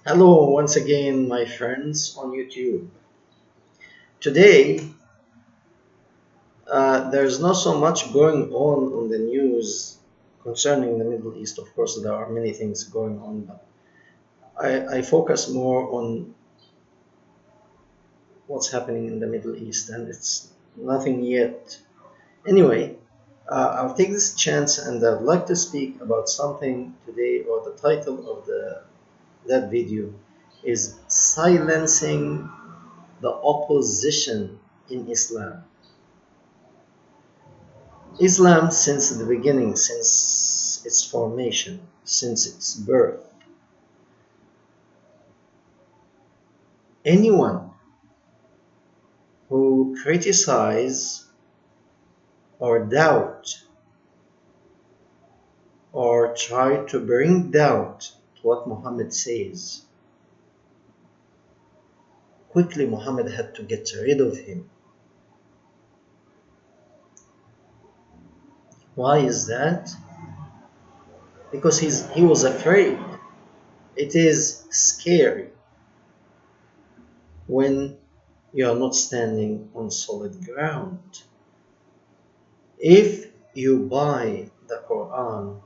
Hello once again, my friends on YouTube. Today, there's not so much going on the news concerning the Middle East. Of course, there are many things going on, but I focus more on what's happening in the Middle East, and it's nothing yet. Anyway, I'll take this chance and I'd like to speak about something today, or the title of that video is Silencing the Opposition in Islam. Islam, since the beginning, since its formation, since its birth, anyone who criticize or doubt or try to bring doubt to what Muhammad says, quickly Muhammad had to get rid of him. Why is that? Because he was afraid. It is scary when you are not standing on solid ground. If you buy the Quran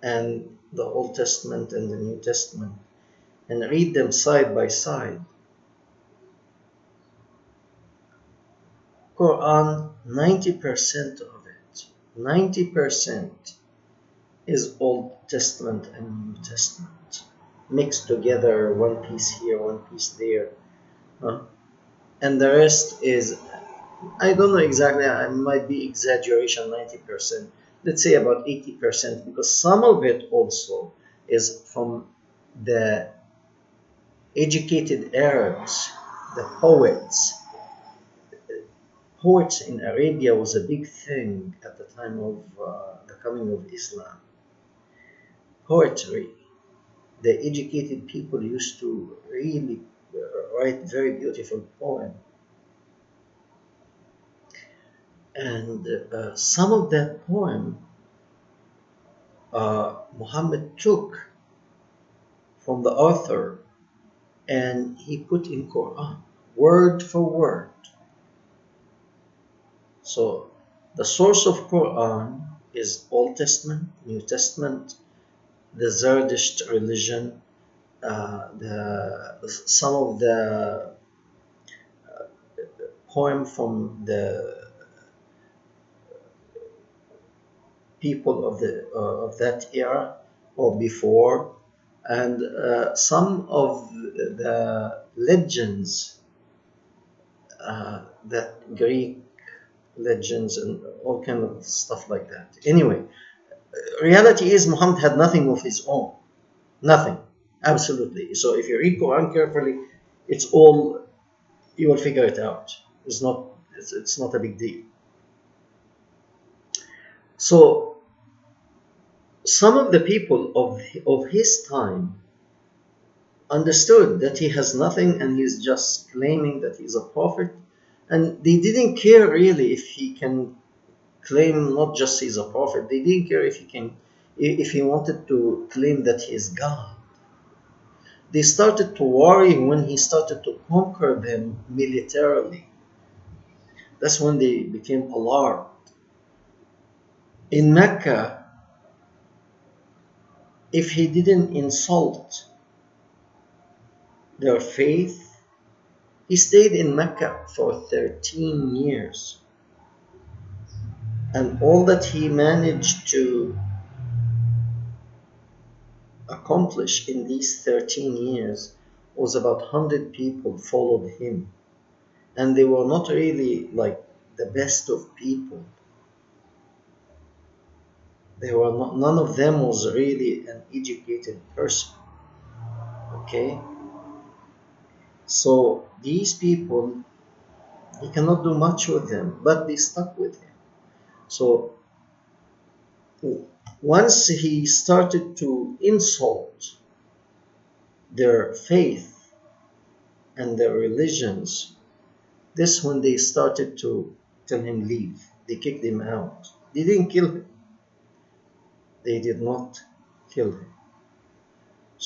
and the Old Testament and the New Testament and read them side by side, Quran, 90% of it, 90% is Old Testament and New Testament mixed together, one piece here, one piece there, and the rest is, I don't know exactly, it might be exaggeration, 90%, let's say about 80%, because some of it also is from the educated Arabs, the poets. Poets in Arabia was a big thing at the time of the coming of Islam. Poetry. The educated people used to really write very beautiful poems. And some of that poem Muhammad took from the author and he put in Quran, word for word. So the source of Quran is Old Testament, New Testament, the Zerdusht religion, some of the poem from the people of that era or before, and some of the legends, that Greek legends and all kind of stuff like that. Anyway, reality is Muhammad had nothing of his own, nothing, absolutely. So if you read Quran carefully, it's all, you will figure it out. It's not a big deal. So some of the people of his time understood that he has nothing and he's just claiming that he's a prophet, and they didn't care really if he can claim not just he's a prophet, they didn't care if he wanted to claim that he is God. They started to worry when he started to conquer them militarily. That's when they became alarmed. In Mecca, if he didn't insult their faith, he stayed in Mecca for 13 years. And all that he managed to accomplish in these 13 years was about 100 people followed him. And they were not really like the best of people. They were not, none of them was really an educated person. Okay? So these people, he cannot do much with them, but they stuck with him. So once he started to insult their faith and their religions, this when they started to tell him leave. They kicked him out. They didn't kill him. They did not kill him.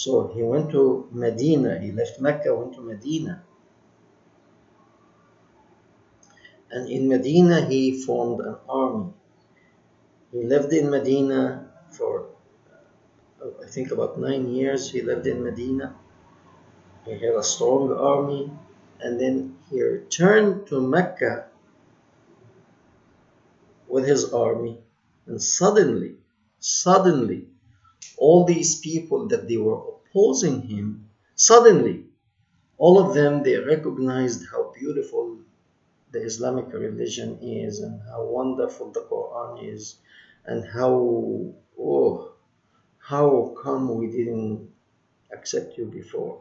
So he went to Medina. He left Mecca, went to Medina. And in Medina, he formed an army. He lived in Medina for, I think, about 9 years. He lived in Medina. He had a strong army. And then he returned to Mecca with his army. And suddenly, all these people that they were opposing him, suddenly, all of them, they recognized how beautiful the Islamic religion is and how wonderful the Quran is and how come we didn't accept you before.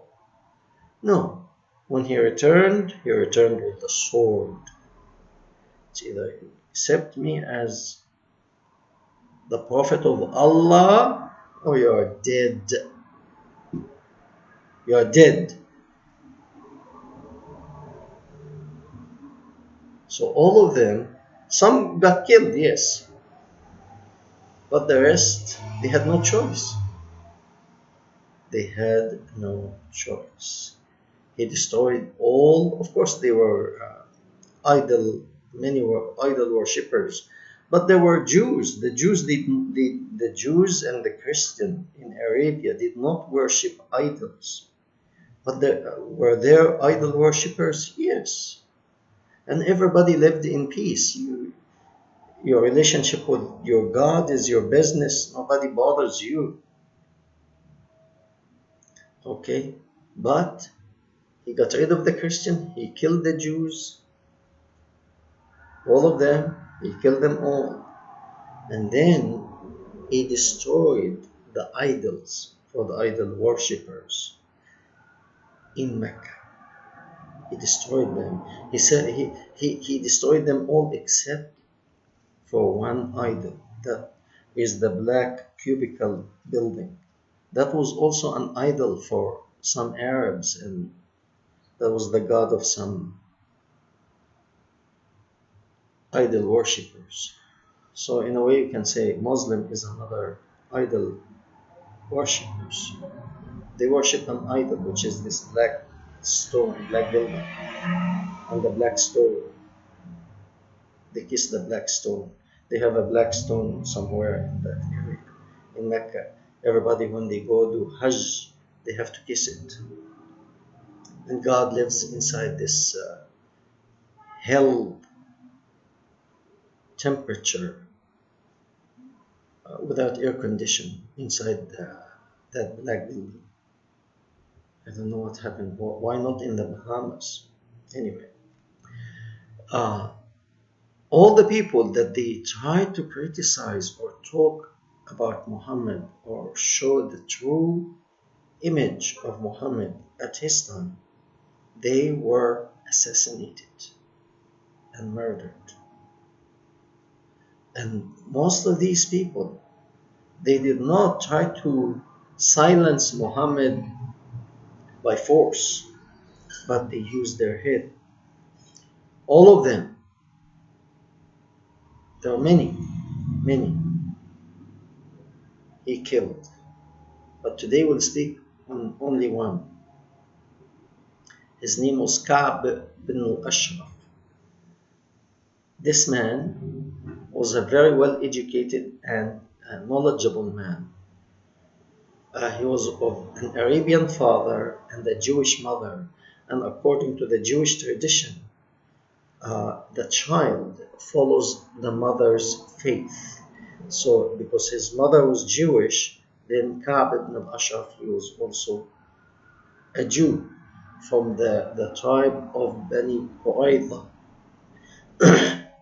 No, when he returned with the sword. It's either you accept me as the Prophet of Allah or you are dead. You are dead. So all of them, some got killed, yes, but the rest, they had no choice. They had no choice. He destroyed all, of course, they were many were idol worshippers, but there were Jews. The Jews and the Christian in Arabia did not worship idols. But were there idol worshippers? Yes. And everybody lived in peace. Your relationship with your God is your business. Nobody bothers you. Okay? But he got rid of the Christian. He killed the Jews. All of them. He killed them all. And then he destroyed the idols for the idol worshippers in Mecca. He destroyed them. He said he destroyed them all except for one idol. That is the black cubical building. That was also an idol for some Arabs, and that was the god of some idol worshippers. So in a way you can say Muslim is another idol worshippers. They worship an idol, which is this black stone, black building, and the black stone. They kiss the black stone. They have a black stone somewhere in that area, in Mecca. Everybody, when they go do Hajj, they have to kiss it. And God lives inside this hell temperature without air condition inside that black building. I don't know what happened. Why not in the Bahamas? Anyway, all the people that they tried to criticize or talk about Muhammad or show the true image of Muhammad at his time, they were assassinated and murdered. And most of these people, they did not try to silence Muhammad by force, but they used their head. All of them. There were many. He killed. But today we'll speak on only one. His name was Ka'b bin al-Ashraf. This man was a very well educated and knowledgeable man. He was of an Arabian father and a Jewish mother, and according to the Jewish tradition, the child follows the mother's faith. So because his mother was Jewish, then Ka'b ibn al-Ashraf, he was also a Jew from the tribe of Bani Qurayza.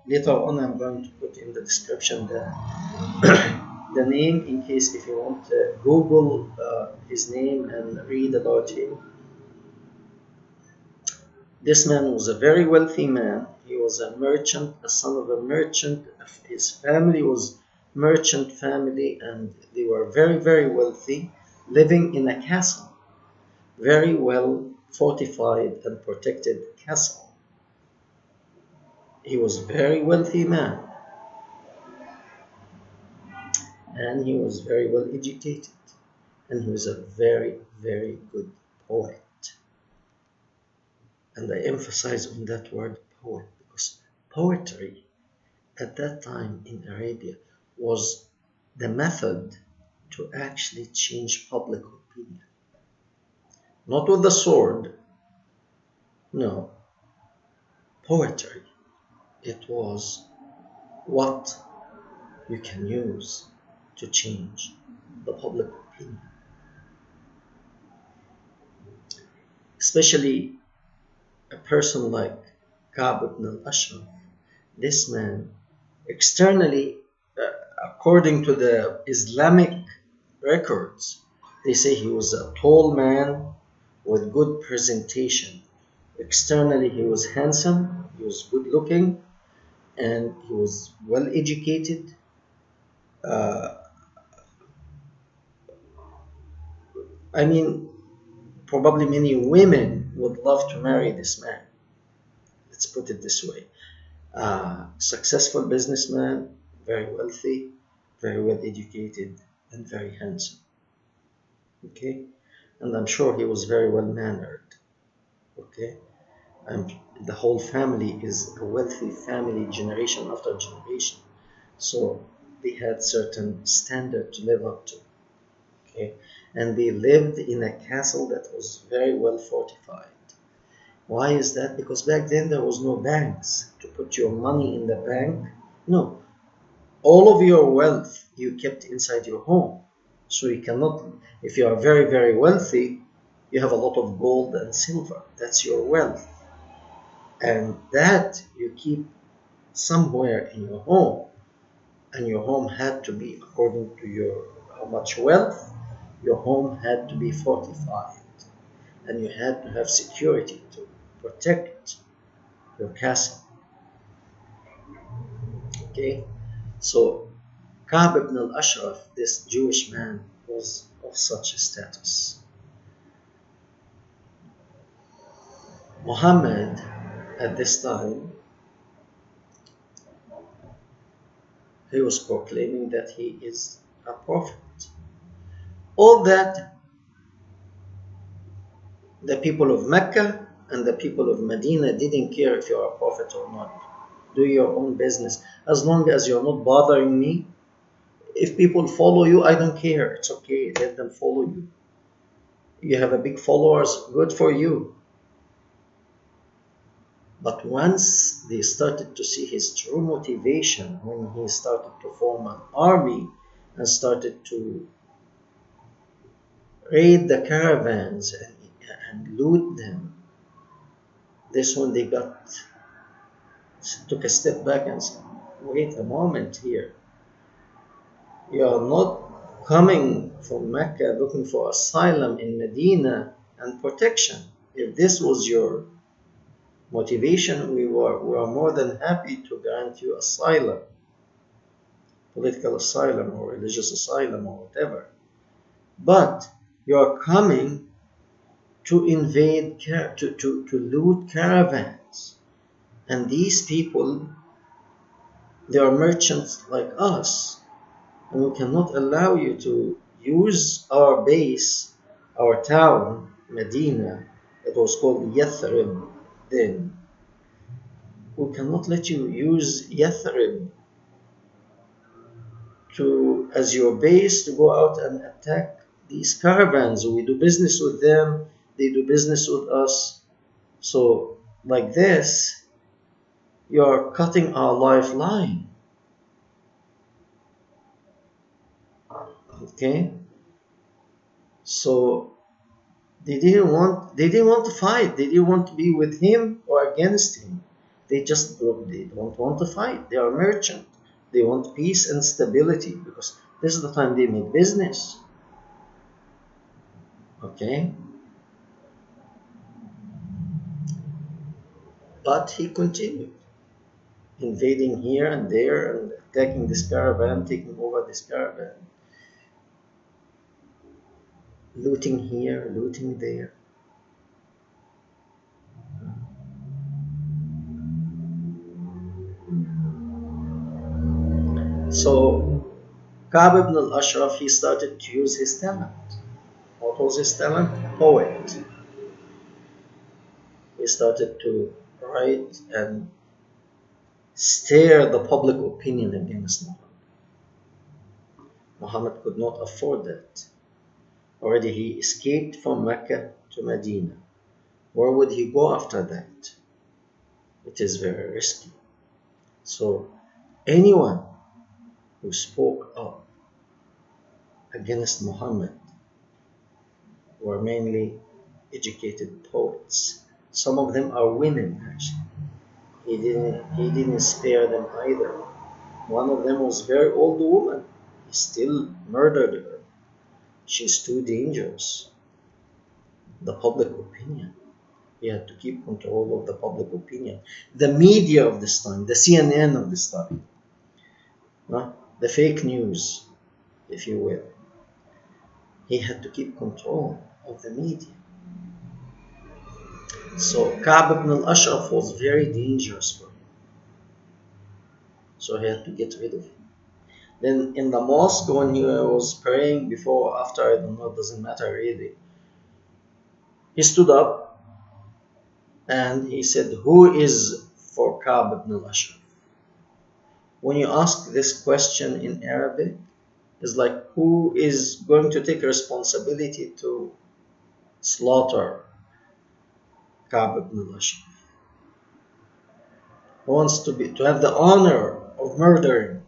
Later on I'm going to put in the description the name, in case if you want to Google his name and read about him. This man was a very wealthy man. He was a merchant, a son of a merchant. His family was merchant family, and they were very, very wealthy, living in a castle, very well fortified and protected castle. He was a very wealthy man, and he was very well educated. and he was a very, very good poet. And I emphasize on that word poet because poetry at that time in Arabia was the method to actually change public opinion. Not with the sword, no, poetry. It was what you can use to change the public opinion. Especially a person like Ka'b ibn al-Ashraf. This man, externally, according to the Islamic records, they say he was a tall man with good presentation. Externally, he was handsome, he was good looking, and he was well educated. I mean, probably many women would love to marry this man. Let's put it this way. Successful businessman, very wealthy, very well educated, and very handsome. Okay? And I'm sure he was very well mannered. Okay? And the whole family is a wealthy family, generation after generation. So they had certain standard to live up to. Okay? And they lived in a castle that was very well fortified. Why is that? Because back then there was no banks to put your money in the bank. No. All of your wealth you kept inside your home. So you cannot, if you are very, very wealthy, you have a lot of gold and silver. That's your wealth. And that you keep somewhere in your home. And your home had to be, according to your how much wealth, your home had to be fortified. And you had to have security to protect your castle. Okay? So Ka'b ibn al-Ashraf, this Jewish man, was of such a status. Muhammad, at this time, he was proclaiming that he is a prophet. All that the people of Mecca and the people of Medina didn't care if you're a prophet or not. Do your own business. As long as you're not bothering me, if people follow you, I don't care. It's okay. Let them follow you. You have a big followers, good for you. But once they started to see his true motivation, when he started to form an army and started to raid the caravans and loot them, this one they took a step back and said, wait a moment here. You are not coming from Mecca looking for asylum in Medina and protection. If this was your motivation, we are more than happy to grant you asylum, political asylum or religious asylum or whatever. But you are coming to invade, to loot caravans. And these people, they are merchants like us. And we cannot allow you to use our base, our town, Medina. It was called Yathrib then. We cannot let you use Yathrib as your base to go out and attack these caravans. We do business with them, they do business with us. So like this, you're cutting our lifeline. Okay? So they didn't want to fight. They didn't want to be with him or against him. They don't want to fight. They are merchant. They want peace and stability because this is the time they make business. Okay? But he continued invading here and there and attacking this caravan, taking over this caravan, looting here, looting there. So Ka'b ibn al-Ashraf, he started to use his talent. What was his talent? Poet. He started to write and stir the public opinion against Muhammad. Muhammad could not afford that. Already he escaped from Mecca to Medina. Where would he go after that? It is very risky. So anyone who spoke up against Muhammad were mainly educated poets. Some of them are women actually. He didn't spare them either. One of them was a very old woman. He still murdered her. She's too dangerous. The public opinion. He had to keep control of the public opinion. The media of this time, the CNN of this time, the fake news, if you will. He had to keep control of the media. So Ka'b ibn al-Ashraf was very dangerous for him. So he had to get rid of him. Then in the mosque, when he was praying before or after, I don't know, it doesn't matter really. He stood up and he said, "Who is for Ka'b ibn al-Ashraf?" When you ask this question in Arabic, it's like, who is going to take responsibility to slaughter Ka'b ibn al-Ashraf? Who wants to have the honor of murdering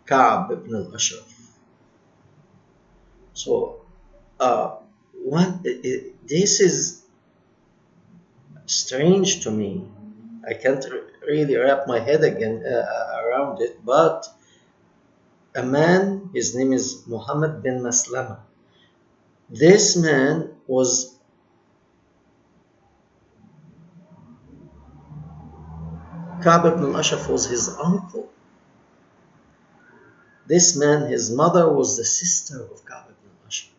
Ka'b ibn al-Ashraf? So, this is strange to me. I can't really wrap my head again around it, but a man, his name is Muhammad bin Maslama. This man was Ka'b ibn al-Ashraf was his uncle. This man, his mother was the sister of Ka'b ibn al-Ashraf.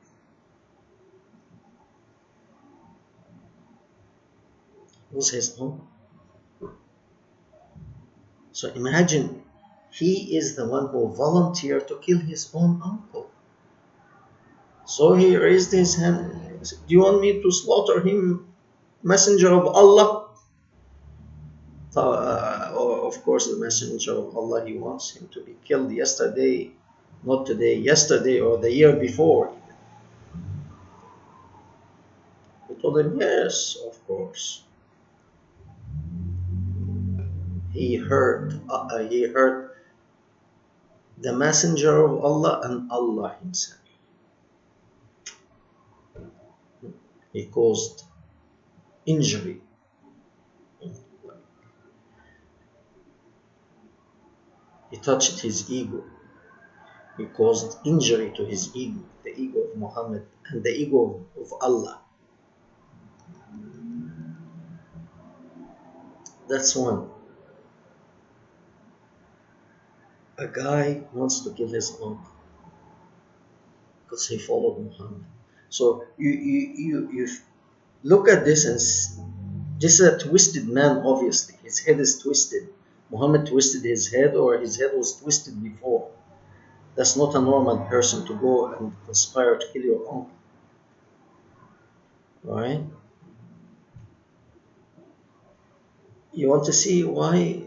Was his uncle. So imagine, he is the one who volunteered to kill his own uncle. So he raised his hand. He said, "Do you want me to slaughter him, messenger of Allah?" Of course, the messenger of Allah, he wants him to be killed yesterday, not today, yesterday or the year before. He told him, yes, of course. He heard the messenger of Allah and Allah himself. He caused injury. He touched his ego. He caused injury to his ego, the ego of Muhammad and the ego of Allah. That's one. A guy wants to kill his uncle because he followed Muhammad. So you look at this, and this is a twisted man, obviously. His head is twisted. Muhammad twisted his head, or his head was twisted before. That's not a normal person to go and conspire to kill your uncle. Alright? You want to see why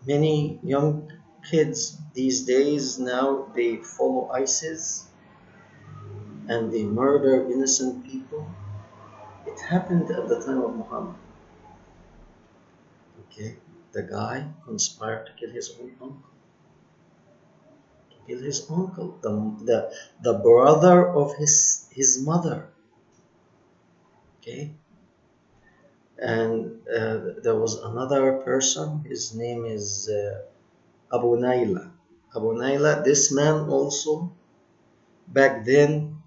many young kids these days now, they follow ISIS and they murder innocent people? It happened at the time of Muhammad. Okay, the guy conspired to kill his own uncle. To kill his uncle, the brother of his mother. Okay, and there was another person. His name is Abu Naila. Abu Naila. This man also, back then,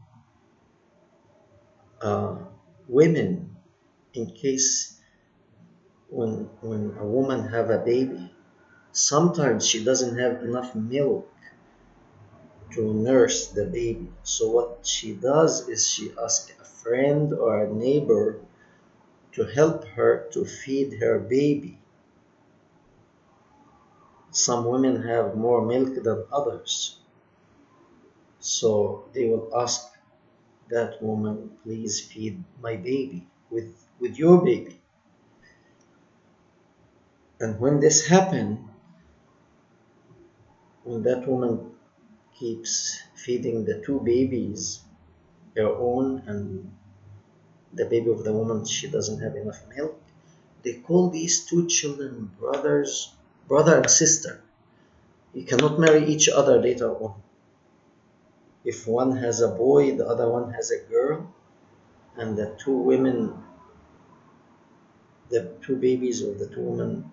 women, in case when a woman have a baby, sometimes she doesn't have enough milk to nurse the baby. So what she does is she asks a friend or a neighbor to help her to feed her baby. Some women have more milk than others, so they will ask that woman, please feed my baby with your baby. And when this happened, when that woman keeps feeding the two babies her own, and the baby of the woman, she doesn't have enough milk, they call these two children brothers, brother and sister. You cannot marry each other later on. If one has a boy, the other one has a girl, and the two women, the two babies of the two women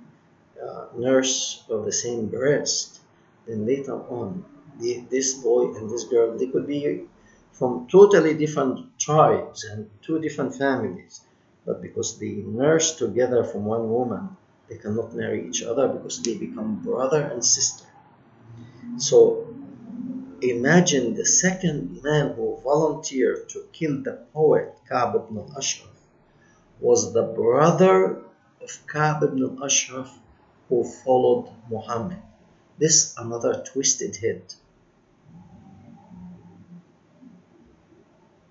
nurse of the same breast, then later on, this boy and this girl, they could be from totally different tribes and two different families, but because they nurse together from one woman, they cannot marry each other because they become brother and sister. So imagine the second man who volunteered to kill the poet Ka'b ibn al-Ashraf was the brother of Ka'b ibn al-Ashraf who followed Muhammad. This another twisted head.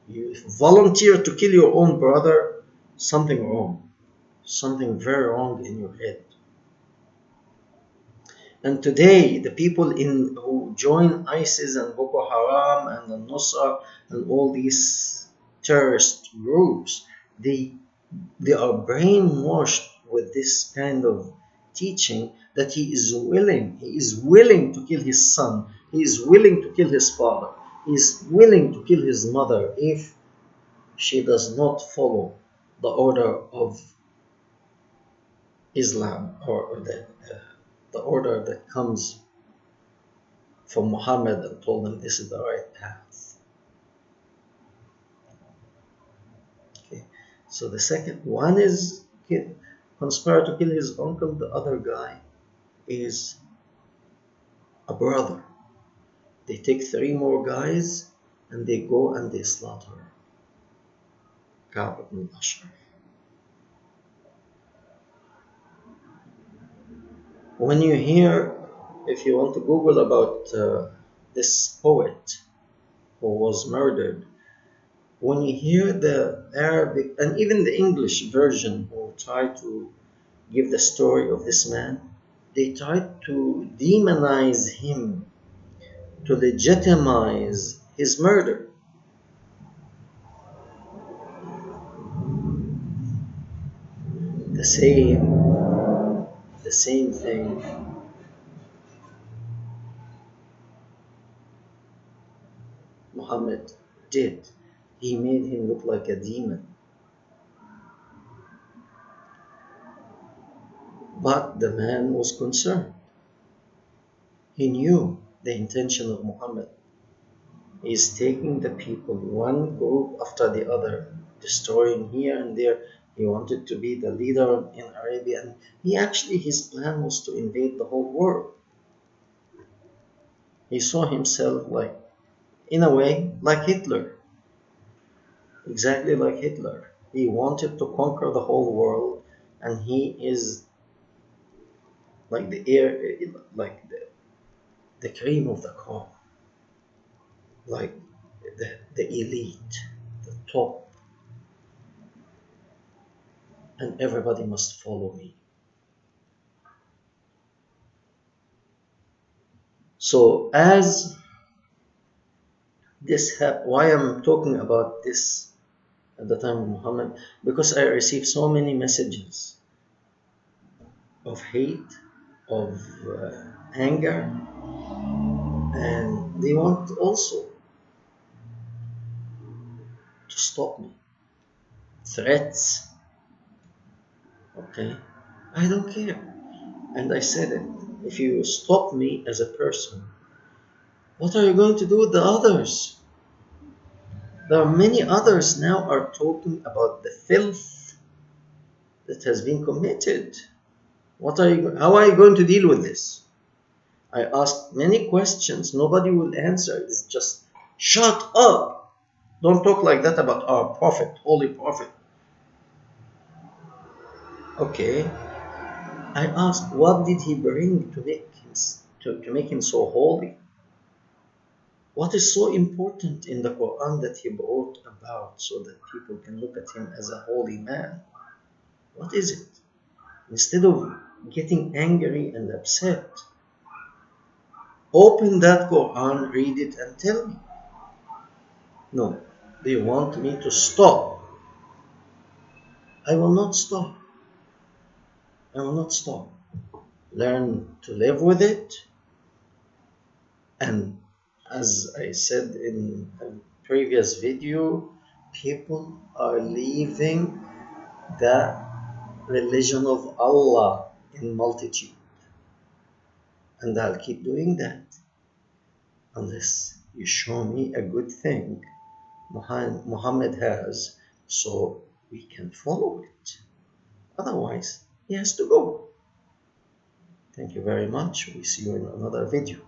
You volunteer to kill your own brother, something wrong. Something very wrong in your head. And today, the people who join ISIS and Boko Haram and al-Nusra and all these terrorist groups, they are brainwashed with this kind of teaching that he is willing to kill his son, he is willing to kill his father, he is willing to kill his mother if she does not follow the order of Islam, or the order that comes from Muhammad and told them this is the right path. Okay. So the second one is conspire to kill his uncle. The other guy is a brother. They take 3 more guys and they go and they slaughter Ka'b ibn al-Ashraf. When you hear, if you want to Google about this poet who was murdered, when you hear the Arabic and even the English version who try to give the story of this man, they try to demonize him, to legitimize his murder. The same thing Muhammad did. He made him look like a demon. But the man was concerned. He knew the intention of Muhammad. He is taking the people one group after the other, destroying here and there. He wanted to be the leader in Arabia, and his plan was to invade the whole world. He saw himself like, in a way, like Hitler. Exactly like Hitler. He wanted to conquer the whole world, and he is like the cream of the crop, like the elite, the top, and everybody must follow me. So as this happened, why I'm talking about this at the time of Muhammad, because I received so many messages of hate, of anger, and they want also to stop me. Threats. Okay, I don't care. And I said it. If you stop me as a person, what are you going to do with the others? There are many others now are talking about the filth that has been committed. How are you going to deal with this? I asked many questions. Nobody will answer. It's just, shut up. Don't talk like that about our prophet, holy prophet. Okay. I asked, what did he bring to make him so holy? What is so important in the Quran that he brought about so that people can look at him as a holy man? What is it? Instead of getting angry and upset, open that Quran, read it, and tell me. No, they want me to stop. I will not stop. I will not stop. Learn to live with it. And as I said in a previous video, people are leaving the religion of Allah in multitude. And I'll keep doing that unless you show me a good thing Muhammad has so we can follow it. Otherwise, he has to go. Thank you very much. We see you in another video.